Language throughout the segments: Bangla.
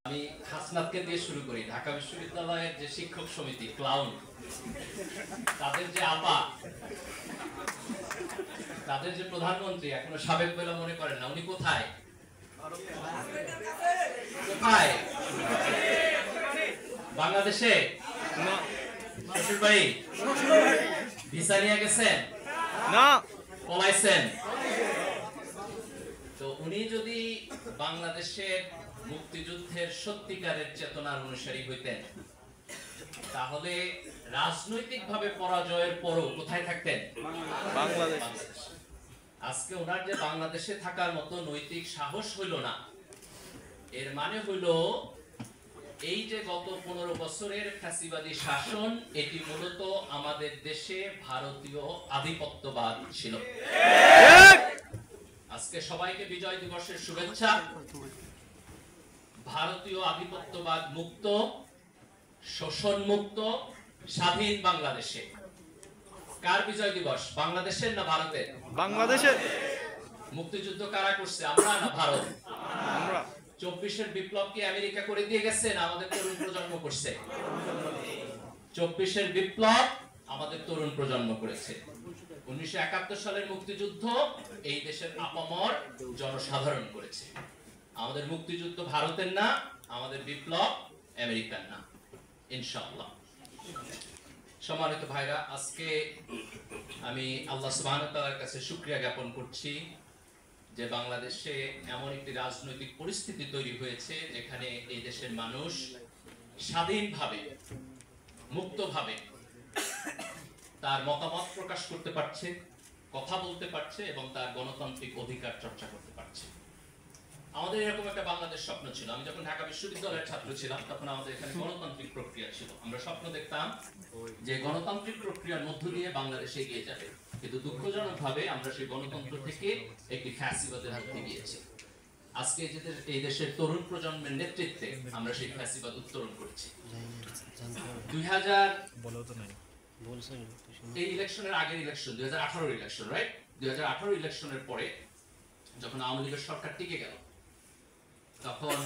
আমি হাসনাতকে দিয়ে শুরু করি। ঢাকা বিশ্ববিদ্যালয়ের যে শিক্ষক সমিতি ক্লাউন, তাদের যে আপা, তাদের যে প্রধানমন্ত্রী এখনো সাবেক বলে মনে করেন না, উনি কোথায় কোথায়? বাংলাদেশে শ্বশুর বাড়ি? ভিসা নিয়ে গেছেন না পলাইছেন? তো উনি যদি বাংলাদেশের মুক্তিযুদ্ধের সত্যিকারের চেতনার অনুসারী হইতেন, তাহলে রাজনৈতিকভাবে পরাজয়ের পরও কোথায় থাকতেন? বাংলাদেশ। আজকে ওনার যে বাংলাদেশে থাকার মতো নৈতিক সাহস হইল না, এর মানে হইল এই যে গত 15 বছরের ফ্যাসিবাদী শাসন, এটি মূলত আমাদের দেশে ভারতীয় আধিপত্যবাদ ছিল। আজকে সবাইকে বিজয় দিবসের শুভেচ্ছা। ভারতীয় আধিপত্যবাদ মুক্ত, শোষণ মুক্ত, স্বাধীন বাংলাদেশে। কার বিজয় দিবস? বাংলাদেশের না ভারতের? বাংলাদেশের। মুক্তিযুদ্ধ কারা করছে? আমরা না ভারত? আমরা। 24-এর বিপ্লব কি আমেরিকা করে দিয়ে গেছে না আমাদের তরুণ প্রজন্ম করছে? 24-এর বিপ্লব আমাদের তরুণ প্রজন্ম করেছে। 1971 সালের মুক্তিযুদ্ধ এই দেশের আপামর জনসাধারণ করেছে। আমাদের মুক্তিযুদ্ধ ভারতের না, আমাদের বিপ্লব আমেরিকার না, ইনশাআল্লাহ। সম্মানিত ভাইরা, আজকে আমি আল্লাহ সুবহানাহু ওয়া তাআলার কাছে শুকরিয়া জ্ঞাপন করছি যে বাংলাদেশে এমন একটি রাজনৈতিক পরিস্থিতি তৈরি হয়েছে যেখানে এই দেশের মানুষ স্বাধীনভাবে, মুক্তভাবে তার মতামত প্রকাশ করতে পারছে, কথা বলতে পারছে এবং তার গণতান্ত্রিক অধিকার চর্চা করতে পারছে। আমাদের এরকম একটা বাংলাদেশ স্বপ্ন ছিল। আমি যখন ঢাকা বিশ্ববিদ্যালয়ের ছাত্র ছিলাম, তখন আমাদের এখানে গণতান্ত্রিক প্রক্রিয়া ছিল। আমরা স্বপ্ন দেখতাম যে গণতান্ত্রিক প্রক্রিয়ার মধ্য দিয়ে বাংলাদেশ এগিয়ে যাবে, কিন্তু দুঃখজনকভাবে আমরা সেই গণতন্ত্র থেকে একটি ফ্যাসিবাদের মধ্যে গিয়েছি। আজকে এই দেশের তরুণ প্রজন্মের নেতৃত্বে আমরা সেই ফ্যাসিবাদ উত্তরণ করেছি। 2000 এই ইলেকশনের আগের ইলেকশন, 2018 ইলেকশন, রাইট? 2018 ইলেকশনের পরে যখন আওয়ামী লীগের সরকার টিকে গেল, তখন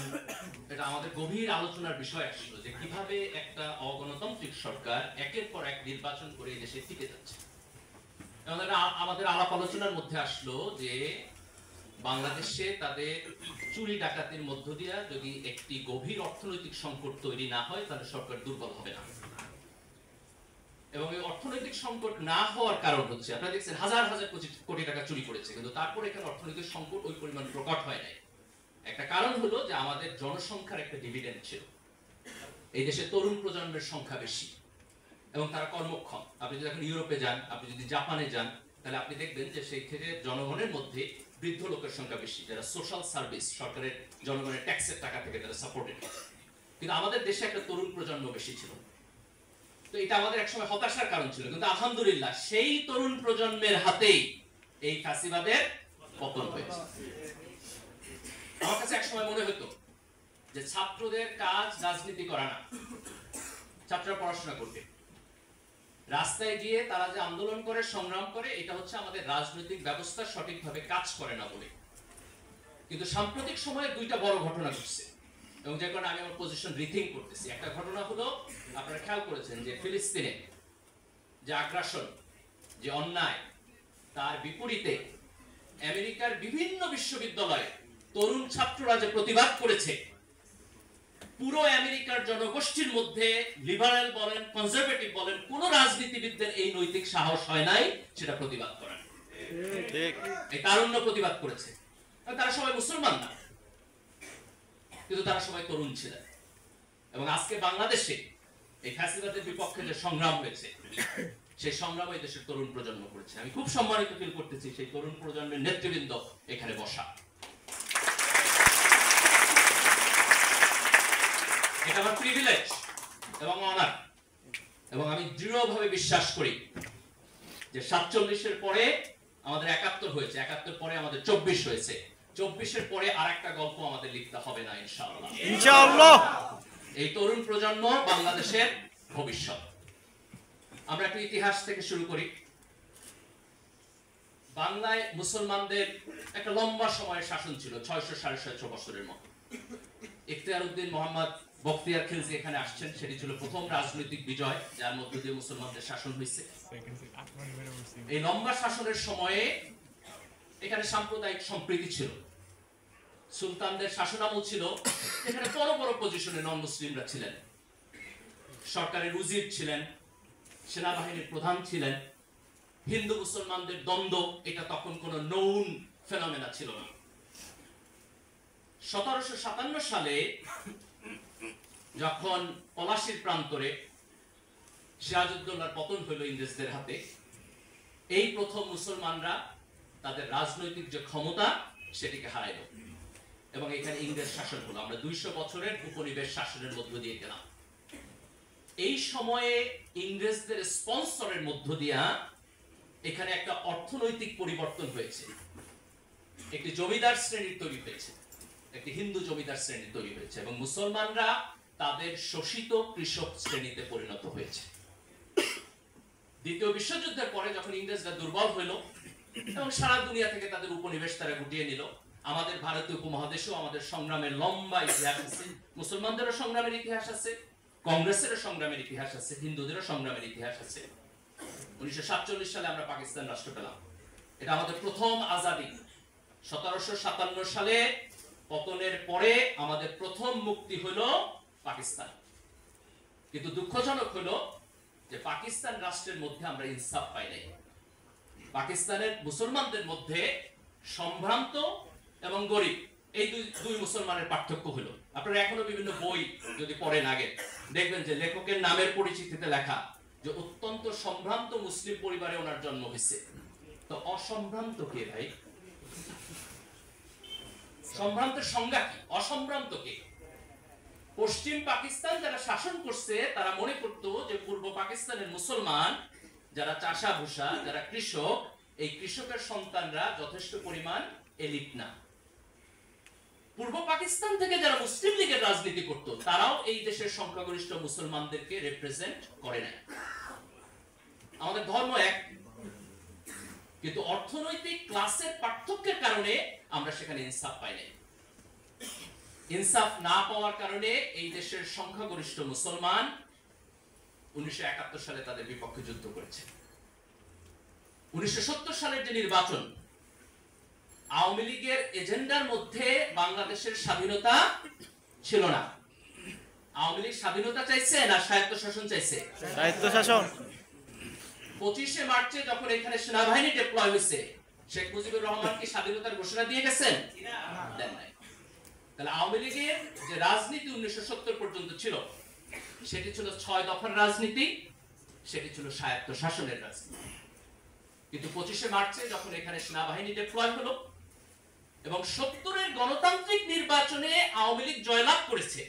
এটা আমাদের গভীর আলোচনার বিষয় আসলো যে কিভাবে একটা অগণতান্ত্রিক সরকার একের পর এক নির্বাচন করে এই দেশে টিকে যাচ্ছে। আমাদের আলাপ আলোচনার মধ্যে আসলো যে বাংলাদেশে তাদের চুরি ডাকাতির মধ্য দিয়ে যদি একটি গভীর অর্থনৈতিক সংকট তৈরি না হয়, তাহলে সরকার দুর্বল হবে না। এবং এই অর্থনৈতিক সংকট না হওয়ার কারণ হচ্ছে, আপনারা দেখছেন হাজার হাজার কোটি টাকা চুরি করেছে, কিন্তু তারপরে এখানে অর্থনৈতিক সংকট ওই পরিমাণ প্রকট হয় নাই। একটা কারণ হলো যে আমাদের জনসংখ্যার একটা ডিভিডেন্ড ছিল। এই দেশে তরুণ প্রজন্মের সংখ্যা বেশি এবং তারা কর্মক্ষম। আপনি যদি এখন ইউরোপে যান, আপনি যদি জাপানে যান, তাহলে আপনি দেখবেন যে সেই ক্ষেত্রে জনগণের মধ্যে বৃদ্ধ লোকের সংখ্যা বেশি, যারা সোশ্যাল সার্ভিস, সরকারের জনগণের ট্যাক্সের টাকা থেকে তারা সাপোর্টেড। কিন্তু আমাদের দেশে একটা তরুণ প্রজন্ম বেশি ছিল। তো এটা আমাদের একসময় হতাশার কারণ ছিল, কিন্তু আলহামদুলিল্লাহ সেই তরুণ প্রজন্মের হাতেই এই ফ্যাসিবাদের পতন হয়েছে। আমার কাছে একসময় মনে হতো যে ছাত্রদের কাজ রাজনীতি করা না, ছাত্ররা পড়াশোনা করবে, রাস্তায় গিয়ে তারা যে আন্দোলন করে, সংগ্রাম করে, এটা হচ্ছে আমাদের রাজনৈতিক ব্যবস্থা সঠিকভাবে কাজ করে না বলে। কিন্তু সাম্প্রতিক সময়ে দুইটা বড় ঘটনা ঘটছে এবং যে কারণে আমি আমার পজিশন রিথিঙ্ক করতেছি। একটা ঘটনা হলো, আপনারা খেয়াল করেছেন যে ফিলিস্তিনে যে আগ্রাসন, যে অন্যায়, তার বিপরীতে আমেরিকার বিভিন্ন বিশ্ববিদ্যালয়ে তরুণ ছাত্ররা যে প্রতিবাদ করেছে, পুরো আমেরিকার জনগোষ্ঠীর মধ্যে লিবারেল বলেন, কনজারভেটিভ বলেন, কোন রাজনীতিবিদদের এই নৈতিক সাহস হয় নাই সেটা প্রতিবাদ করার। ঠিক, এই তারুণ্য প্রতিবাদ করেছে। তারা সবাই মুসলমান না, কিন্তু তারা সবাই তরুণ ছিলেন। এবং আজকে বাংলাদেশে এই ফ্যাসিবাদের বিপক্ষে যে সংগ্রাম হয়েছে, সেই সংগ্রাম এই দেশের তরুণ প্রজন্ম করেছে। আমি খুব সম্মানিত ফিল করতেছি সেই তরুণ প্রজন্মের নেতৃবৃন্দ এখানে বসা। এটা আমার প্রিভিলেজ এবং অনার। এবং আমি দৃঢ়ভাবে বিশ্বাস করি যে 47-এর পরে আমাদের 71 হয়েছে, 71 পরে আমাদের 24 হয়েছে, 24-এর পরে আরেকটা গল্প আমাদের লিখতে হবে না, ইনশাআল্লাহ। ইনশাআল্লাহ। এই তরুণ প্রজন্ম বাংলাদেশের ভবিষ্যৎ। আমরা একটা ইতিহাস থেকে শুরু করি। বাংলায় মুসলমানদের একটা লম্বা সময়ের শাসন ছিল, 600 সাড়ে 600 বছরের মতো। ইখতিয়ার উদ্দিন মোহাম্মদ বখতিয়ার খিলজি এখানে আসছেন, সেটি ছিল প্রথম রাজনৈতিক বিজয় যার মধ্য দিয়ে মুসলমানদের শাসন হয়েছে। এই লম্বা শাসনের সময়ে এখানে সাম্প্রদায়িক সম্প্রীতি ছিল, সুলতানদের শাসনামল ছিল, এখানে বড় বড় পজিশনে নন মুসলিমরা ছিলেন, সরকারের উজির ছিলেন, সেনাবাহিনীর প্রধান ছিলেন। হিন্দু মুসলমানদের দ্বন্দ্ব এটা তখন কোনো নৌন ফেনোমেনা ছিল না। 1757 সালে যখন পলাশীর প্রান্তরে সিরাজউদ্দৌলার পতন হইল ইংরেজদের হাতে, এই প্রথম মুসলমানরা তাদের রাজনৈতিক যে ক্ষমতা সেটিকে হারাইল এবং এখানে ইংরেজ শাসন হলো। আমরা 200 বছরের উপনিবেশ শাসনের মধ্য দিয়ে গেলাম। এই সময়ে ইংরেজদের স্পন্সরের মধ্য দিয়া এখানে একটা অর্থনৈতিক পরিবর্তন হয়েছে, একটি জমিদার শ্রেণীর তৈরি হয়েছে, একটি হিন্দু জমিদার শ্রেণী তৈরি হয়েছে এবং মুসলমানরা তাদের শোষিত কৃষক শ্রেণীতে পরিণত হয়েছে। দ্বিতীয় বিশ্বযুদ্ধের পরে যখন ইংরেজরা দুর্বল হইল এবং সারা দুনিয়া থেকে তাদের উপনিবেশ তারা গুটিয়ে নিল, আমাদের ভারতীয় উপমহাদেশেও আমাদের সংগ্রামের লম্বা ইতিহাস আছে, মুসলমানদেরও সংগ্রামের ইতিহাস আছে, কংগ্রেসেরও সংগ্রামের ইতিহাস আছে, হিন্দুদেরও সংগ্রামের ইতিহাস আছে। 1947 সালে আমরা পাকিস্তান রাষ্ট্র পেলাম, এটা আমাদের প্রথম আজাদি। 1757 সালে পতনের পরে আমাদের প্রথম মুক্তি হলো পাকিস্তান। কিন্তু দুঃখজনক হলো যে পাকিস্তান রাষ্ট্রের মধ্যে আমরা ইনসাফ পাই নাই। পাকিস্তানের মুসলমানদের মধ্যে সম্ভ্রান্ত এবং গরিব এই দুই মুসলমানের পার্থক্য হলো। আপনারা এখনো বিভিন্ন বই যদি পড়েন আগে দেখবেন যে লেখকের নামের পরিচিতিতে লেখা যে অত্যন্ত সম্ভ্রান্ত মুসলিম পরিবারে ওনার জন্ম হয়েছে। তো অসম্ভ্রান্ত কে ভাই? সম্ভ্রান্তের সংজ্ঞা কি? অসম্ভ্রান্ত কে? পশ্চিম পাকিস্তান যারা শাসন করছে তারা মনে করত যে পূর্ব পাকিস্তানের মুসলমান যারা চাষা ভুষা, যারা কৃষক, এই কৃষকের সন্তানরা যথেষ্ট পরিমাণ এলিট না। পূর্ব পাকিস্তান থেকে যারা মুসলিম লীগের রাজনীতি করত তারাও এই দেশের সংখ্যাগরিষ্ঠ মুসলমানদেরকে রিপ্রেজেন্ট করে না। আমাদের ধর্ম এক, কিন্তু অর্থনৈতিক ক্লাসের পার্থক্যের কারণে আমরা সেখানে ইনসাফ পাই নাই। ইনসাফ না পাওয়ার কারণে এই দেশের সংখ্যাগরিষ্ঠ মুসলমান 1971 সালে তাদের বিপক্ষে যুদ্ধ করেছে। 1970 সালের যে নির্বাচন, আওয়ামী লীগের এজেন্ডার মধ্যে বাংলাদেশের স্বাধীনতা ছিল না। আওয়ামী লীগ স্বাধীনতা চাইছে না স্বায়ত্তশাসন চাইছে? স্বায়ত্তশাসন। 25শে মার্চে যখন এখানে সেনাবাহিনী ডিপ্লয় হয়েছে, শেখ মুজিবুর রহমান কি স্বাধীনতার ঘোষণা দিয়ে গেছেন? দেন নাই। তাহলে আওয়ামী লীগের যে রাজনীতি 1970 পর্যন্ত ছিল সেটি ছিল 6 দফার রাজনীতি, সেটি ছিল স্বায়ত্তশাসনের রাজনীতি। কিন্তু 25শে মার্চে যখন এখানে সেনাবাহিনী ডিপ্লয় হলো এবং 70-এর গণতান্ত্রিক নির্বাচনে আওয়ামী লীগ জয়লাভ করেছে,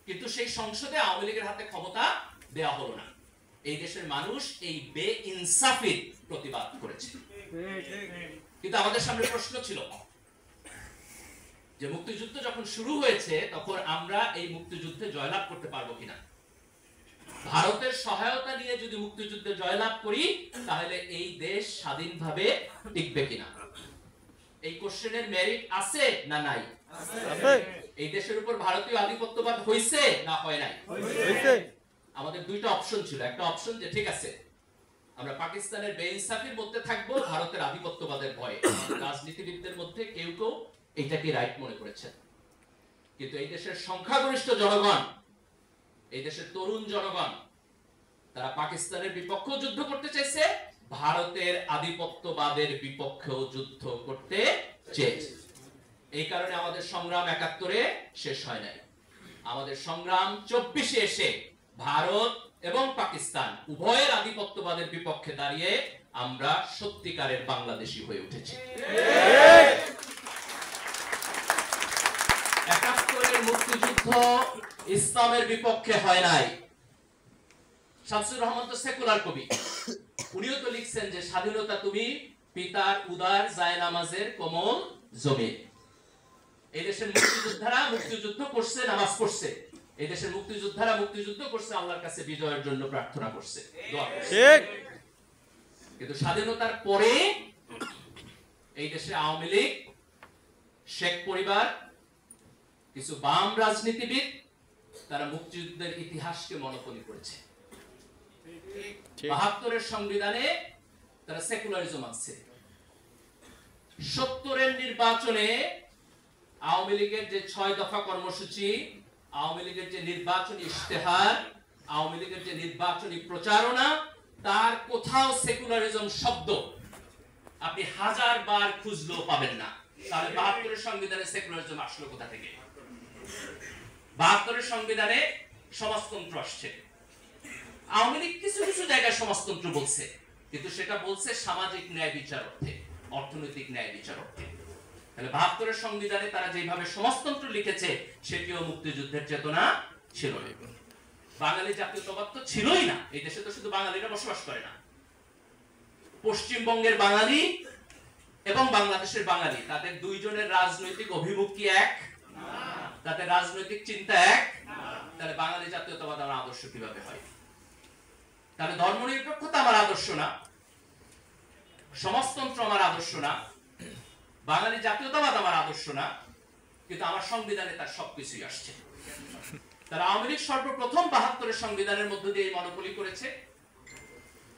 কিন্তু সেই সংসদে আওয়ামী লীগের হাতে ক্ষমতা দেওয়া হলো না। এই দেশের মানুষ এই বেইনসাফির প্রতিবাদ করেছে। কিন্তু আমাদের সামনে প্রশ্ন ছিল যে মুক্তিযুদ্ধ যখন শুরু হয়েছে তখন আমরা এই মুক্তিযুদ্ধে জয়লাভ করতে পারবো কিনা। ভারতের সহায়তা নিয়ে যদি মুক্তিযুদ্ধে জয়লাভ করি তাহলে এই দেশ স্বাধীনভাবে টিকবে কিনা। এই কোশ্চেনের মেরিট আছে না নাই? এই দেশের উপর ভারতীয় আধিপত্যবাদ হয়েছে না হয় নাই? আমাদের দুইটা অপশন ছিল। একটা অপশন যে ঠিক আছে আমরা পাকিস্তানের বেইনসাফির মধ্যে থাকবো ভারতের আধিপত্যবাদের ভয়ে। রাজনীতিবিদদের মধ্যে কেউ কেউ এটাকে রাইট মনে করেছেন, কিন্তু এই দেশের সংখ্যাগরিষ্ঠ জনগণ, এই দেশের তরুণ জনগণ, তারা পাকিস্তানের বিপক্ষেও যুদ্ধ করতে চাইছে, ভারতের আধিপত্যবাদের বিপক্ষেও যুদ্ধ করতে চেয়েছে। এই কারণে আমাদের সংগ্রাম 71-এ শেষ হয় নাই। আমাদের সংগ্রাম 24-এ এসে ভারত এবং পাকিস্তান উভয়ের আধিপত্যবাদের বিপক্ষে দাঁড়িয়ে আমরা সত্যিকারের বাংলাদেশী হয়ে উঠেছি। 71-এর মুক্তিযুদ্ধ ইসলামের বিপক্ষে হয় নাই। শামসুর রহমান তো সেকুলার কবি, উনিও তো লিখছেন যে স্বাধীনতা তুমি পিতার উদার জায়নামাজের কোমল জমি। এই দেশের মুক্তিযোদ্ধারা মুক্তিযুদ্ধ করছে, নামাজ পড়ছে। এই দেশের মুক্তিযোদ্ধারা মুক্তিযুদ্ধ করছে, আল্লাহর কাছে বিজয়ের জন্য প্রার্থনা করছে, দোয়া করছে। কিন্তু স্বাধীনতার পরে এই দেশে আওয়ামী লীগ, শেখ পরিবার কিছু বাম রাজনীতিবিদ তারা মুক্তিযুদ্ধের ইতিহাসকে মনোপলি করেছে। ৭২-এর সংবিধানে তারা সেকুলারিজম আছে। ৭০-এর নির্বাচনে আওয়ামী লীগের যে ৬ দফা কর্মসূচি, আওয়ামী লীগের যে নির্বাচনী ইশতেহার, আওয়ামী লীগের যে নির্বাচনী প্রচারণা, তার কোথাও সেকুলারিজম শব্দ আপনি 1000 বার খুঁজলেও পাবেন না। তাহলে ৭২-এর সংবিধানে সেকুলারিজম আসলো কোথা থেকে? ৭২-এর সংবিধানে সমাজতন্ত্র আসছে। আওয়ামী লীগ কিছু কিছু জায়গায় সমাজতন্ত্র বলছে, কিন্তু সেটা বলছে সামাজিক ন্যায় বিচার অর্থে, অর্থনৈতিক ন্যায় বিচার অর্থে। তাহলে ৭২-এর সংবিধানে তারা যেভাবে সমাজতন্ত্র লিখেছে সেটিও মুক্তিযুদ্ধের চেতনা ছিল না। বাঙালি জাতীয়তাবাদ তো ছিলই না। এই দেশে তো শুধু বাঙালিরা বসবাস করে না, পশ্চিমবঙ্গের বাঙালি এবং বাংলাদেশের বাঙালি, তাদের দুইজনের রাজনৈতিক অভিমুখ কি এক? তাদের রাজনৈতিক চিন্তা এক? তাহলে বাঙালি জাতীয়তাবাদ আমার আদর্শ কিভাবে হয়? তাহলে ধর্মনিরপেক্ষতা আমার আদর্শ না, সমাজতন্ত্র আমার আদর্শ না, বাঙালি জাতীয়তাবাদ আমার আদর্শ না, কিন্তু আমার সংবিধানে তার সবকিছুই আসছে। তারা আওয়ামী লীগ সর্বপ্রথম ৭২-এর সংবিধানের মধ্য দিয়ে এই মনোপলি করেছে।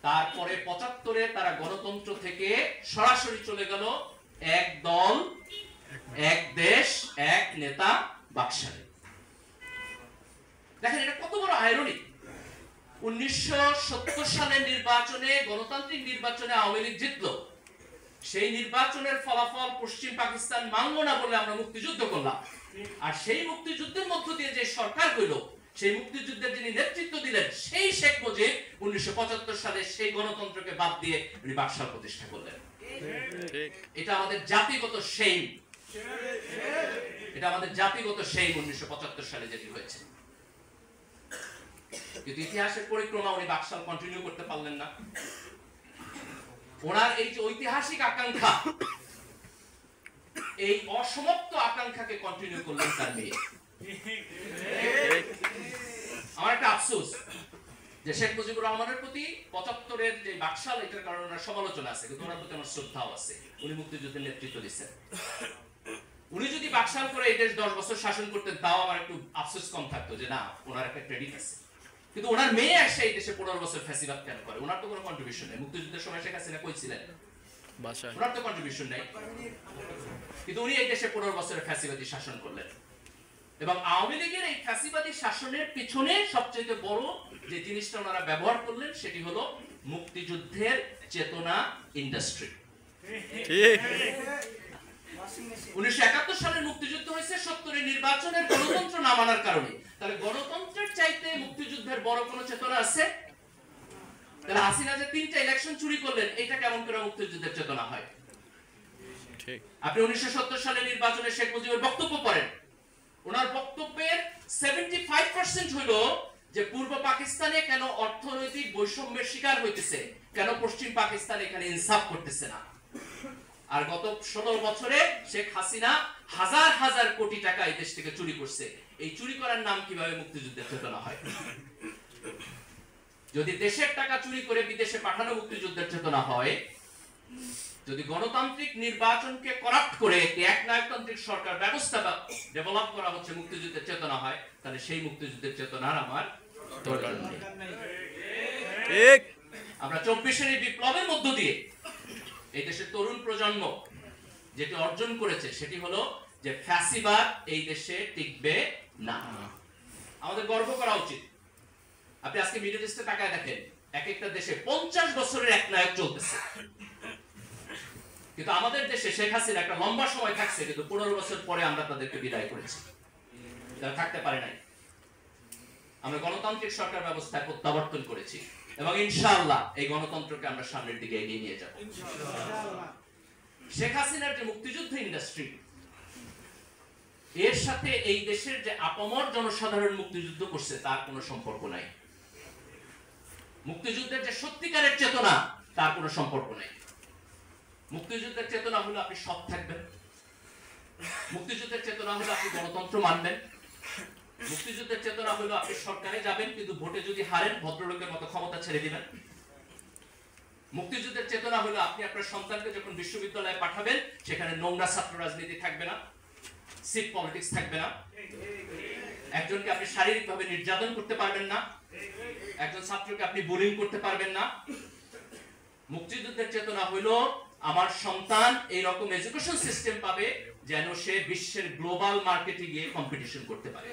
তারপরে ৭৫-এ তারা গণতন্ত্র থেকে সরাসরি চলে গেল এক দল, এক দেশ, এক নেতা বাকশালে। দেখেন এটা কত বড় আইরনি। ১৯৭০ সালের নির্বাচনে, গণতান্ত্রিক নির্বাচনে আওয়ামী লীগ জিতলো। সেই নির্বাচনের ফলাফল পশ্চিম পাকিস্তান মানল না বলে আমরা মুক্তিযুদ্ধ করলাম। আর সেই মুক্তিযুদ্ধের মধ্য দিয়ে যে সরকার হইল, সেই মুক্তিযুদ্ধের যিনি নেতৃত্ব দিলেন সেই শেখ মুজিব ১৯৭৫ সালে সেই গণতন্ত্রকে বাদ দিয়ে উনি বাকশাল প্রতিষ্ঠা করলেন। এটা আমাদের জাতিগত শেম, এটা আমাদের জাতিগত শেম ১৯৭৫ সালে যেটি হয়েছে। কিন্তু ইতিহাসের পরিক্রমা উনি বাকশাল কন্টিনিউ করতে পারলেন না। ওনার এই যে ঐতিহাসিক আকাঙ্ক্ষা, এই অসমাপ্ত আকাঙ্ক্ষাকে কন্টিনিউ করলেন তার মেয়ে। আমার একটা আফসোস যে শেখ মুজিবুর রহমানের প্রতি ৭৫-এর যে বাকশাল, এটার কারণে ওনার সমালোচনা আছে, কিন্তু ওনার প্রতি আমার শ্রদ্ধাও আছে। উনি মুক্তিযুদ্ধের নেতৃত্ব দিচ্ছেন। উনি যদি বাকশাল করে এই দেশ ১০ বছর শাসন করতেন, তাও আমার একটু আফসোস কম থাকতো যে না, ওনার একটা ক্রেডিট আছে। কিন্তু ওনার মেয়ে এসে এই দেশে ১৫ বছর ফ্যাসিবাদ কেন করে? ওনার তো কোনো কন্ট্রিবিউশন নেই। মুক্তিযুদ্ধের সময় শেখ হাসিনা কই ছিলেন? ওনার তো কন্ট্রিবিউশন নেই, কিন্তু উনি এই দেশে ১৫ বছরের ফ্যাসিবাদী শাসন করলেন। এবং আওয়ামী লীগের এই ফ্যাসিবাদী শাসনের পিছনে সবচেয়ে বড় যে জিনিসটা ওনারা ব্যবহার করলেন সেটি হলো মুক্তিযুদ্ধের চেতনা ইন্ডাস্ট্রি। ১৯৭১ সালের মুক্তিযুদ্ধ হয়েছে ৭০-এর নির্বাচনের গণতন্ত্র না মানার কারণে। তাহলে গণতন্ত্রের চাইতে মুক্তিযুদ্ধের বড় কোনো চেতনা আছে? তাহলে হাসিনা যে ৩টা ইলেকশন চুরি করলেন, এটা কেমন করে মুক্তিযুদ্ধের চেতনা হয়? আপনি ১৯৭০ সালের নির্বাচনে শেখ মুজিবের বক্তব্য পড়েন, ওনার বক্তব্যের 75% হইল যে পূর্ব পাকিস্তানে কেন অর্থনৈতিক বৈষম্যের শিকার হইতেছে, কেন পশ্চিম পাকিস্তান এখানে ইনসাফ করতেছে না। আর গত ১৬ বছরে শেখ হাসিনা হাজার হাজার কোটি টাকা এই দেশ থেকে চুরি করছে। এই চুরি করার নাম কিভাবে মুক্তিযুদ্ধের চেতনা হয়? যদি দেশের টাকা চুরি করে বিদেশে পাঠানো মুক্তিযুদ্ধের চেতনা হয়, যদি গণতান্ত্রিক নির্বাচনকে করাপ্ট করে একটি একনায়কতান্ত্রিক সরকার ব্যবস্থা ডেভেলপ করা হচ্ছে মুক্তিযুদ্ধের চেতনা হয়, তাহলে সেই মুক্তিযুদ্ধের চেতনার আমার দরকার নেই। আমরা ২৪-এর বিপ্লবের মধ্য দিয়ে এই দেশের তরুণ প্রজন্ম যেটি অর্জন করেছে সেটি হলো যে ফ্যাসিবাদ এই দেশে টিকবে না। আমাদের গর্ব করা উচিত। আপনি আজকে মিডল ইস্টে তাকায় দেখেন, এক একটা দেশে ৫০ বছরের এক নায়ক চলতেছে, কিন্তু আমাদের দেশে শেখ হাসিনা একটা লম্বা সময় থাকছে, কিন্তু ১৫ বছর পরে আমরা তাদেরকে বিদায় করেছি। তারা থাকতে পারে নাই। আমরা গণতান্ত্রিক সরকার ব্যবস্থায় প্রত্যাবর্তন করেছি এবং ইনশাআল্লাহ এই গণতন্ত্রকে আমরা সামনের দিকে এগিয়ে নিয়ে যাব। শেখ হাসিনার যে মুক্তিযুদ্ধ ইন্ডাস্ট্রি, এর সাথে এই দেশের যে আপামর জনসাধারণ মুক্তিযুদ্ধ করছে তার কোনো সম্পর্ক নাই। মুক্তিযুদ্ধের যে সত্যিকারের চেতনা, তার কোনো সম্পর্ক নেই। মুক্তিযুদ্ধের চেতনা হলো আপনি সৎ থাকবেন, মুক্তিযুদ্ধের চেতনা হলো আপনি গণতন্ত্র মানবেন, মুক্তিযুদ্ধের চেতনা হলো আপনি সরকারে যাবেন কিন্তু ভোটে যদি হারেন ভদ্রলোকের মতো ক্ষমতা ছেড়ে দিবেন। মুক্তিযুদ্ধের চেতনা হলো আপনি আপনার সন্তানকে যখন বিশ্ববিদ্যালয়ে পাঠাবেন সেখানে নোংরা ছাত্র রাজনীতি থাকবে না, সিট পলিটিক্স থাকবে না, একজনকে আপনি শারীরিকভাবে নির্যাতন করতে পারবেন না, একজন ছাত্রকে আপনি বুলিং করতে পারবেন না। মুক্তিযুদ্ধের চেতনা হলো আমার সন্তান এই রকম এডুকেশন সিস্টেম পাবে যেন সে বিশ্বের গ্লোবাল মার্কেটে গিয়ে কম্পিটিশন করতে পারে।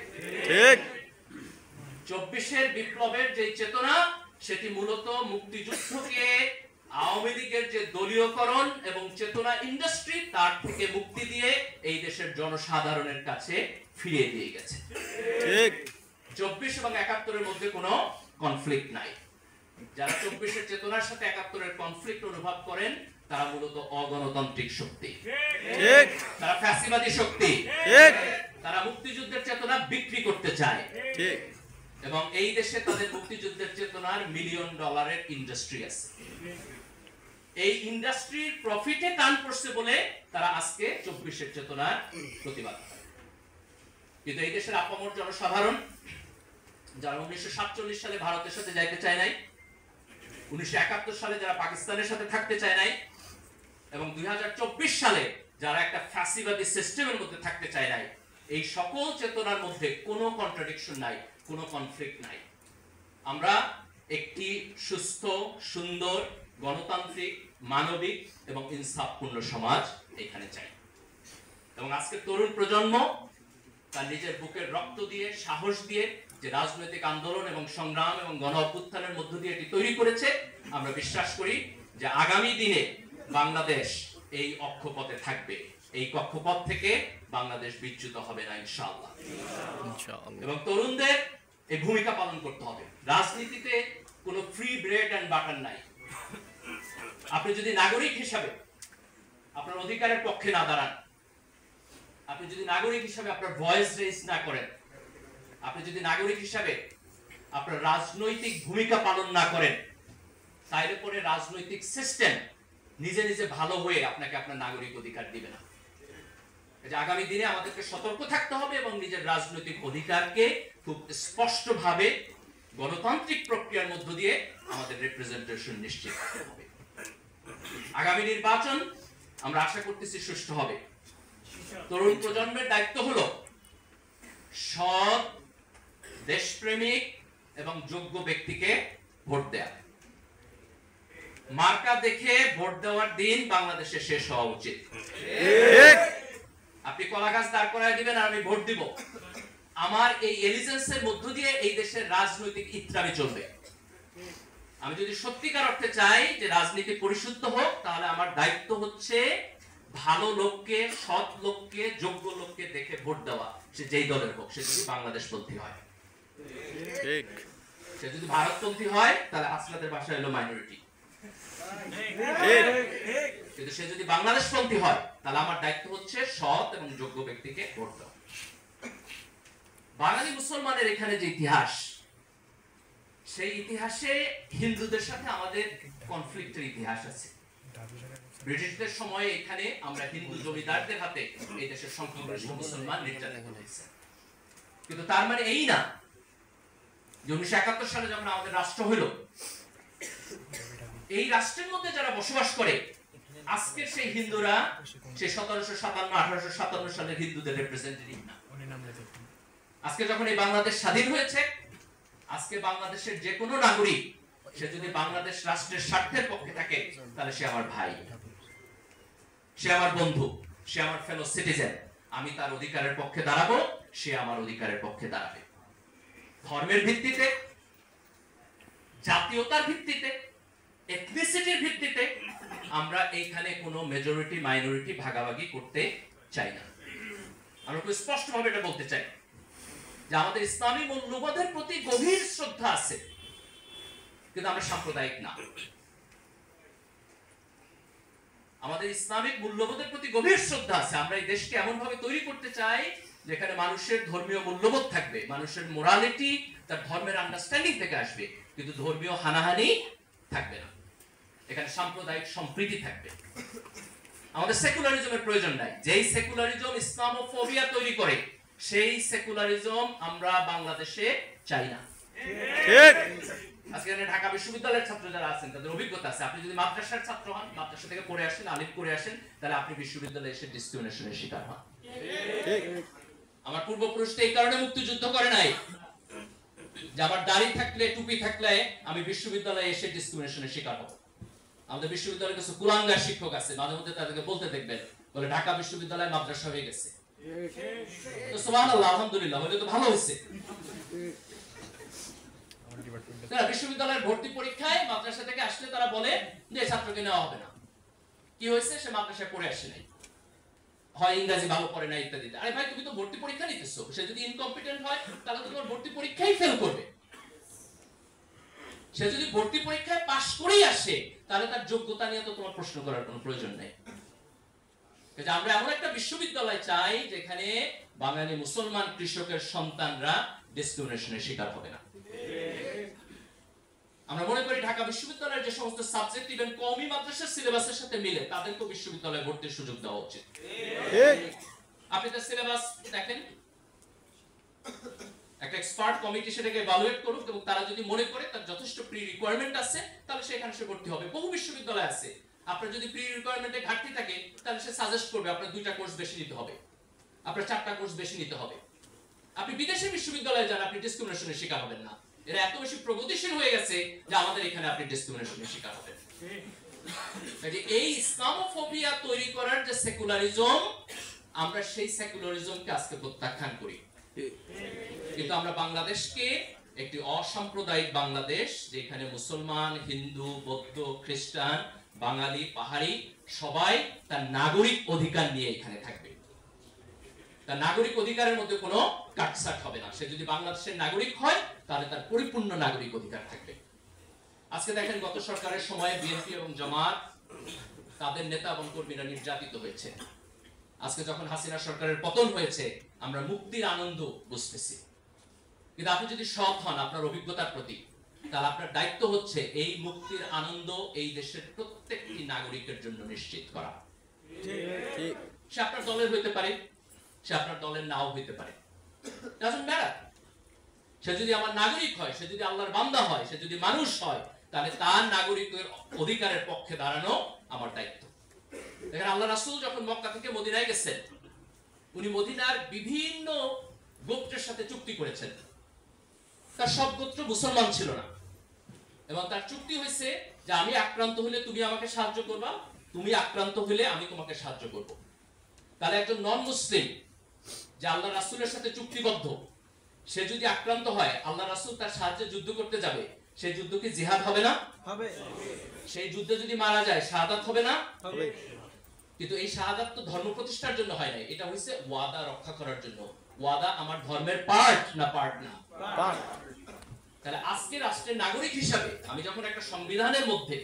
ঠিক 24-এর বিপ্লবের যে চেতনা সেটি মূলত মুক্তিযুদ্ধকে আওয়ামী লীগের যে দলীয়করণ এবং চেতনা ইন্ডাস্ট্রি তার থেকে মুক্তি দিয়ে এই দেশের জনসাধারণের কাছে ফিরিয়ে দিয়ে গেছে। ঠিক 24 এবং 71-এর মধ্যে কোনো কনফ্লিক্ট নাই। যারা 24-এর চেতনার সাথে 71-এর কনফ্লিক্ট অনুভব করেন তারা মূলত অগণতান্ত্রিক শক্তি, ঠিক তারা ফ্যাসিবাদী শক্তি, ঠিক তারা মুক্তিযুদ্ধের চেতনা বিক্রি করতে চায়, ঠিক এবং এই দেশে তাদের মুক্তিযুদ্ধের চেতনার $মিলিয়ন ইন্ডাস্ট্রি আছে। এই ইন্ডাস্ট্রির প্রফিটে টান পড়ছে বলে তারা আজকে 24-এর চেতনার প্রতিবাদ করে। কিন্তু এই দেশের আপামর জনসাধারণ যারা 1947 সালে ভারতের সাথে যাইতে চায় নাই, 1971 সালে যারা পাকিস্তানের সাথে থাকতে চায় নাই এবং 2024 সালে যারা একটা ফ্যাসিবাদী সিস্টেমের মধ্যে থাকতে চায় নাই, এই সকল চেতনার মধ্যে কোনো কন্ট্রাডিকশন নাই, কোনো কনফ্লিক্ট নাই। আমরা একটি সুস্থ, সুন্দর, গণতান্ত্রিক, মানবিক এবং ইনসাফপূর্ণ সমাজ এখানে চাই। এবং আজকের তরুণ প্রজন্ম তার নিজের বুকের রক্ত দিয়ে, সাহস দিয়ে যে রাজনৈতিক আন্দোলন এবং সংগ্রাম এবং গণ অভ্যুত্থানের মধ্য দিয়ে এটি তৈরি করেছে, আমরা বিশ্বাস করি যে আগামী দিনে বাংলাদেশ এই অক্ষপথে থাকবে, এই কক্ষপথ থেকে বাংলাদেশ বিচ্যুত হবে না ইনশাআল্লাহ। এবং তরুণদের এই ভূমিকা পালন করতে হবে। রাজনীতিতে কোনো ফ্রি ব্রেড এন্ড বাটার নাই। আপনি যদি নাগরিক হিসাবে আপনার অধিকারের পক্ষে না দাঁড়ান, আপনি যদি নাগরিক হিসাবে আপনার ভয়েস রেজ না করেন, আপনি যদি নাগরিক হিসাবে আপনার রাজনৈতিক ভূমিকা পালন না করেন, তাইলে পরে রাজনৈতিক সিস্টেম নিজে নিজে ভালো হয়ে আপনাকে আপনার নাগরিক অধিকার দিবে না। আগামী দিনে আমাদেরকে সতর্ক থাকতে হবে এবং নিজের রাজনৈতিক অধিকারকে খুব স্পষ্টভাবে গণতান্ত্রিক প্রক্রিয়ার মধ্য দিয়ে আমাদের রিপ্রেজেন্টেশন নিশ্চিত করতে হবে। আগামী নির্বাচন আমরা আশা করতেছি সুষ্ঠু হবে। তরুণ প্রজন্মের দায়িত্ব হলো সৎ, দেশপ্রেমিক এবং যোগ্য ব্যক্তিকে ভোট দেয়া। মার্কা দেখে ভোট দেওয়ার দিন বাংলাদেশে শেষ হওয়া উচিত। আপনি কলা গাছ দাঁড় করায় দিবেন আর আমি ভোট দিব, আমার এই এলিজেন্সের মধ্য দিয়ে এই দেশের রাজনৈতিক ইত্রামি চলবে। আমি যদি সত্যিকার অর্থে চাই যে রাজনীতি পরিশুদ্ধ হোক, তাহলে আমার দায়িত্ব হচ্ছে ভালো লোককে, সৎ লোককে, যোগ্য লোককে দেখে ভোট দেওয়া, সে যেই দলের হোক। সে যদি বাংলাদেশপন্থী হয়, ঠিক, সে যদি ভারতপন্থী হয় তাহলে আসলাদের ভাষা হলো মাইনরিটি। কিন্তু সে যদি বাংলাদেশপন্থী হয় তাহলে আমার দায়িত্ব হচ্ছে সৎ এবং যোগ্য ব্যক্তিকে ভোট দেওয়া। বাঙালি মুসলমানের এখানে যে ইতিহাস, সেই ইতিহাসে হিন্দুদের সাথে আমাদের কনফ্লিক্টের ইতিহাস আছে। ব্রিটিশদের সময়ে এখানে আমরা হিন্দু জমিদারদের হাতে এই দেশের সংখ্যাগরিষ্ঠ মুসলমান নির্যাতিত হয়েছে। কিন্তু তার মানে এই না যে 1971 সালে যখন আমাদের রাষ্ট্র হলো, এই রাষ্ট্রের মধ্যে যারা বসবাস করে আজকে সেই হিন্দুরা সেই 1757-1857 সালের হিন্দুদের রিপ্রেজেন্টেটিভ না। আজকে যখন এই বাংলাদেশ স্বাধীন হয়েছে, আজকে বাংলাদেশের যে কোনো নাগরিক সে যদি বাংলাদেশ রাষ্ট্রের স্বার্থের পক্ষে থাকে তাহলে সে আমার ভাই, সে আমার বন্ধু, সে আমার ফেলো সিটিজেন। আমি তার অধিকারের পক্ষে দাঁড়াবো, সে আমার অধিকারের পক্ষে দাঁড়াবে। ধর্মের ভিত্তিতে, জাতীয়তার ভিত্তিতে, এথনিসিটির ভিত্তিতে আমরা এইখানে কোনো মেজরিটি মাইনরিটি ভাগাভাগি করতে চাই না। আমরা খুব স্পষ্টভাবে এটা বলতে চাই যে আমাদের ইসলামী মূল্যবোধের প্রতি গভীর শ্রদ্ধা আছে, কিন্তু আমরা সাম্প্রদায়িক না। আমাদের ইসলামিক মূল্যবোধের প্রতি গভীর শ্রদ্ধা আছে। আমরা এই দেশকে এমন ভাবে তৈরি করতে চাই যেখানে মানুষের ধর্মীয় মূল্যবোধ থাকবে, মানুষের মোরালিটি তার ধর্মের আন্ডারস্ট্যান্ডিং থেকে আসবে, কিন্তু ধর্মীয় হানাহানি থাকবে না। এখানে সাম্প্রদায়িক সম্প্রীতি থাকবে। আমাদের সেকুলারিজমের প্রয়োজন নাই। যেই সেকুলারিজম ইসলামোফোবিয়া তৈরি করে, সেই সেকুলারিজম আমরা বাংলাদেশে চাই না। ঠিক। আজকে ঢাকা বিশ্ববিদ্যালয়ের ছাত্র যারা আছেন তাদের অভিজ্ঞতা আছে। আপনি যদি মাদ্রাসার ছাত্র হন, মাদ্রাসা থেকে পড়ে আসেন, আলিম করে আসেন, তাহলে আপনি বিশ্ববিদ্যালয়ে এসে ডিসক্রিমিনেশনের শিকার হন। ঠিক। আমার পূর্বপুরুষরা এই কারণে মুক্তিযুদ্ধ করে নাই যে আমার দাড়ি থাকলে টুপি থাকলে আমি বিশ্ববিদ্যালয়ে এসে ডিসক্রিমিনেশনের শিকার হব। আমাদের বিশ্ববিদ্যালয়ে কিছু কুলাঙ্গার শিক্ষক আছে, মাঝে মধ্যে তাদেরকে বলতে দেখবেন, বলে ঢাকা বিশ্ববিদ্যালয় মাদ্রাসা হয়ে গেছে। তো সুবহানাল্লাহ, আলহামদুলিল্লাহ, হলে তো ভালো হয়েছে। বিশ্ববিদ্যালয়ের ভর্তি পরীক্ষায় মাদ্রাসা থেকে আসলে তারা বলে যে ছাত্রকে নেওয়া হবে না। কি হয়েছে? সে মাদ্রাসায় পড়ে আসে নাই, হয় ইংরেজি ভালো পড়ে না ইত্যাদি। আরে ভাই, তুমি তো ভর্তি পরীক্ষা নিতেছো, সে যদি ইনকম্পিটেন্ট হয় তাহলে তো তোমার ভর্তি পরীক্ষাই ফেল করবে। সে যদি ভর্তি পরীক্ষায় পাশ করেই আসে তাহলে তার যোগ্যতা নিয়ে তো তোমার প্রশ্ন করার কোনো প্রয়োজন নেই। আমরা এমন একটা বিশ্ববিদ্যালয় চাই যেখানে বাঙালি মুসলমান কৃষকের সন্তানরা ডিসক্রিমিনেশনের শিকার হবে না। আমরা মনে করি ঢাকা বিশ্ববিদ্যালয়ের যে সমস্ত সাবজেক্ট ইভেন কওমি মাদ্রাসার সিলেবাসের সাথে মিলে তাদেরকে বিশ্ববিদ্যালয়ে ভর্তির সুযোগ দেওয়া উচিত। আপনি তার সিলেবাস দেখেন, একটা এক্সপার্ট কমিটি সেটাকে ইভালুয়েট করুক এবং তারা যদি মনে করে তার যথেষ্ট প্রি রিকোয়ারমেন্ট আছে তাহলে সেখানে সে ভর্তি হবে। বহু বিশ্ববিদ্যালয় আছে, আপনার যদি প্রি রিকোয়ারমেন্টে ঘাটতি থাকে তাহলে সে সাজেস্ট করবে আপনার 2টা কোর্স বেশি নিতে হবে, আপনার 4টা কোর্স বেশি নিতে হবে। আপনি বিদেশি বিশ্ববিদ্যালয়ে যান, আপনি ডিসক্রিমিনেশনের শিকার হবেন না। এরা এত বেশি প্রগতিশীল হয়ে গেছে যে আমাদের এখানে আপনি ডিসক্রিমিনেশনের শিকার হবেন। এই ইসলামোফোবিয়া তৈরি করার যে সেকুলারিজম, আমরা সেই সেকুলারিজমকে আজকে প্রত্যাখ্যান করি। কিন্তু আমরা বাংলাদেশকে একটি অসাম্প্রদায়িক বাংলাদেশ, যেখানে মুসলমান, হিন্দু, বৌদ্ধ, খ্রিস্টান, বাঙালি, পাহাড়ি সবাই তার নাগরিক অধিকার নিয়ে এখানে থাকবে। তার নাগরিক অধিকারের মধ্যে কোনো কাটছাট হবে না। সে যদি বাংলাদেশের নাগরিক হয় তাহলে তার পরিপূর্ণ নাগরিক অধিকার থাকবে। আজকে দেখেন, গত সরকারের সময়ে বিএনপি এবং জামাত তাদের নেতা এবং কর্মীরা নির্যাতিত হয়েছে। আজকে যখন হাসিনা সরকারের পতন হয়েছে আমরা মুক্তির আনন্দ বুঝতেছি। কিন্তু আপনি যদি সৎ হন আপনার অভিজ্ঞতার প্রতি, তাহলে আপনার দায়িত্ব হচ্ছে এই মুক্তির আনন্দ এই দেশের প্রত্যেকটি নাগরিকের জন্য নিশ্চিত করা। সে আপনার দলের হইতে পারে, সে আপনার দলের নাও হইতে পারে, সে যদি আমার নাগরিক হয়, সে যদি আল্লাহর বান্দা হয়, সে যদি মানুষ হয়, তাহলে তার নাগরিকের অধিকারের পক্ষে দাঁড়ানো আমার দায়িত্ব। দেখেন, আল্লাহ রাসূল যখন মক্কা থেকে মদিনায় গেছেন, উনি মদিনার বিভিন্ন গোত্রের সাথে চুক্তি করেছেন। তার সব গোত্র মুসলমান ছিল না এবং তার চুক্তি হয়েছে যে আমি আক্রান্ত হলে তুমি আমাকে সাহায্য করবা, তুমি আক্রান্ত হলে আমি তোমাকে সাহায্য করব। তাহলে একজন নন মুসলিম যে আল্লাহ রাসূলের সাথে চুক্তিবদ্ধ, সে যদি আক্রান্ত হয়, আল্লাহ রাসূল তার সাহায্যে যুদ্ধ করতে যাবে, সেই যুদ্ধ কি জিহাদ হবে না? হবে। সেই যুদ্ধে যদি মারা যায় শাহাদাত হবে না? হবে। কিন্তু এই শাহাদাত তো ধর্ম প্রতিষ্ঠার জন্য হয় না, এটা হইছে ওয়াদা রক্ষা করার জন্য। ওয়াদা আমার ধর্মের পার্ট না পার্ট না? পার্ট। তাহলে আজকে রাষ্ট্রের নাগরিক হিসাবে আমি যখন একটা সংবিধানের মধ্যে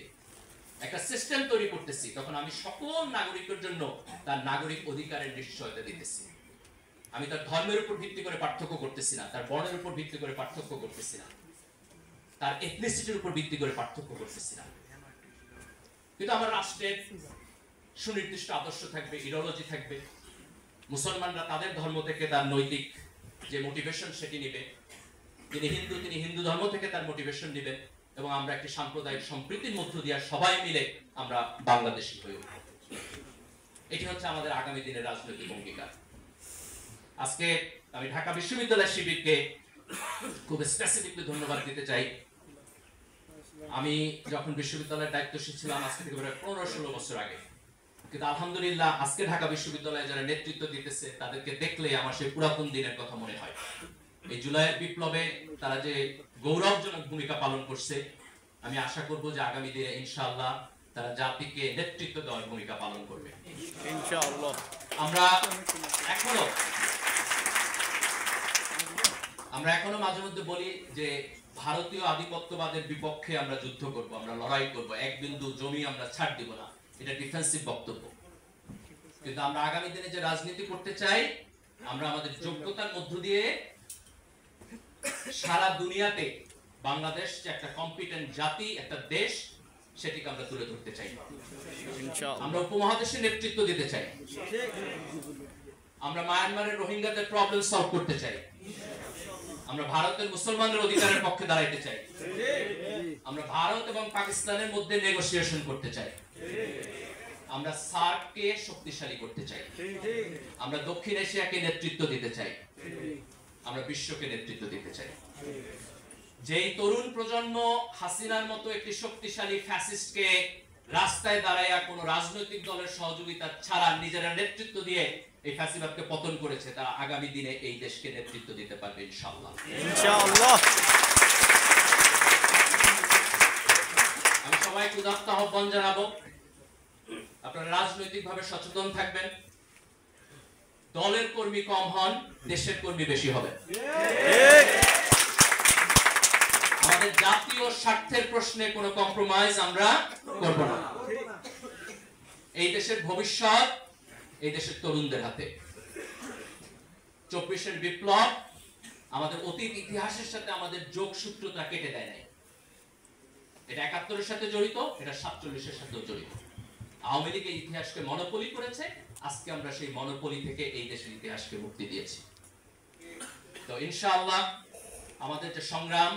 একটা সিস্টেম তৈরি করতেছি, তখন আমি সকল নাগরিকের জন্য তার নাগরিক অধিকারের নিশ্চয়তা দিতেছি। আমি তার ধর্মের উপর ভিত্তি করে পার্থক্য করতেছি না, তার বর্ণের উপর ভিত্তি করে পার্থক্য করতেছি না, তার এথনিসিটির উপর ভিত্তি করে পার্থক্য করতেছি না। কিন্তু আমার রাষ্ট্রের সুনির্দিষ্ট আদর্শ থাকবে, ইডিওলজি থাকবে। মুসলমানরা তাদের ধর্ম থেকে তার নৈতিক যে মোটিভেশন সেটি নেবে, তিনি হিন্দু ধর্ম থেকে তার মোটিভেশন নেবেন, এবং আমরা একটি সাম্প্রদায়িক সম্প্রীতির মধ্য দিয়ে সবাই মিলে আমরা বাংলাদেশী হয়ে উঠব। এটি হচ্ছে আমাদের আগামী দিনের রাজনৈতিক অঙ্গীকার। আজকে আমি ঢাকা বিশ্ববিদ্যালয় শিবিরকে খুব স্পেসিফিকলি ধন্যবাদ দিতে চাই। আমি যখন বিশ্ববিদ্যালয়ের দায়িত্বশীল ছিলাম আজকে থেকে প্রায় 15-16 বছর আগে, কিন্তু আলহামদুলিল্লাহ আজকে ঢাকা বিশ্ববিদ্যালয়ে যারা নেতৃত্ব দিতেছে তাদেরকে দেখলে আমার সেই পুরাতন দিনের কথা মনে হয়। এই জুলাইয়ের বিপ্লবে তারা যে গৌরবজনক ভূমিকা পালন করছে, আমি আশা করব যে আগামী দিনে ইনশাআল্লাহ তারা জাতিকে নেতৃত্ব দেওয়ার ভূমিকা পালন করবে ইনশাআল্লাহ। আমরা এখনো মাঝে মধ্যে বলি যে ভারতীয় আধিপত্যবাদের বিপক্ষে আমরা যুদ্ধ করব, আমরা লড়াই করব, এক বিন্দু জমি আমরা ছাড় দিব না, এটা ডিফেন্সিভ বক্তব্য। কিন্তু আমরা আগামী দিনে যে রাজনীতি করতে চাই, আমরা আমাদের যোগ্যতার মধ্য দিয়ে সারা দুনিয়াতে বাংলাদেশ যে একটা কম্পিটেন্ট জাতি, একটা দেশ, সেটিকে আমরা তুলে ধরতে চাই। আমরা উপমহাদেশের নেতৃত্ব দিতে চাই। আমরা মায়ানমারের রোহিঙ্গাদের প্রবলেম সলভ করতে চাই। আমরা ভারতের মুসলমানদের অধিকারের পক্ষে দাঁড়াইতে চাই। আমরা ভারত এবং পাকিস্তানের মধ্যে নেগোসিয়েশন করতে চাই। আমরা সার্ককে শক্তিশালী করতে চাই। আমরা দক্ষিণ এশিয়াকে নেতৃত্ব দিতে চাই। আমরা বিশ্বকে নেতৃত্ব দিতে চাই। যেই তরুণ প্রজন্ম হাসিনার মতো একটি শক্তিশালী ফ্যাসিস্টকে রাস্তায় দাঁড়াইয়া কোন রাজনৈতিক দলের সহযোগিতা ছাড়া নিজেরা নেতৃত্ব দিয়ে এই ফ্যাসিবাদকে পতন করেছে, তারা আগামী দিনে এই দেশকে নেতৃত্ব দিতে পারবে ইনশাআল্লাহ। ইনশাআল্লাহ। আমি সবাইকে উদাত্ত আহ্বান জানাবো, আপনারা রাজনৈতিকভাবে সচেতন থাকবেন। দলের কর্মী কম হন, দেশের কর্মী বেশি হবে। আমাদের জাতীয় স্বার্থের প্রশ্নে কোনো কম্প্রোমাইজ আমরা করব না। এই দেশের ভবিষ্যৎ এই দেশের তরুণদের হাতে। 24-এর বিপ্লব আমাদের অতীত ইতিহাসের সাথে আমাদের যোগসূত্রটা কেটে দেয় নাই। এটা 71-এর সাথে জড়িত, এটা 47-এর সাথেও জড়িত। আওয়ামী লীগ এই ইতিহাসকে মনোপলি করেছে, আজকে আমরা সেই মনোপলি থেকে এই দেশের ইতিহাসকে মুক্তি দিয়েছি। তো ইনশাআল্লাহ আমাদের যে সংগ্রাম,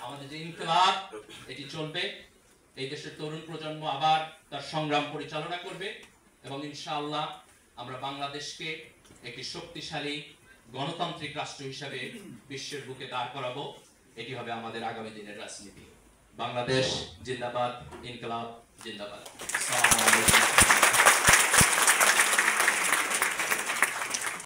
আমাদের যে ইনকিলাব, এটি চলবে। এই দেশের তরুণ প্রজন্ম আবার তার সংগ্রাম পরিচালনা করবে এবং ইনশাআল্লাহ আমরা বাংলাদেশকে একটি শক্তিশালী গণতান্ত্রিক রাষ্ট্র হিসেবে বিশ্বের বুকে দাঁড় করাবো। এটি হবে আমাদের আগামী দিনের রাজনীতি। বাংলাদেশ জিন্দাবাদ, ইনকিলাব জিন্দাবাদ। আসসালামু আলাইকুম।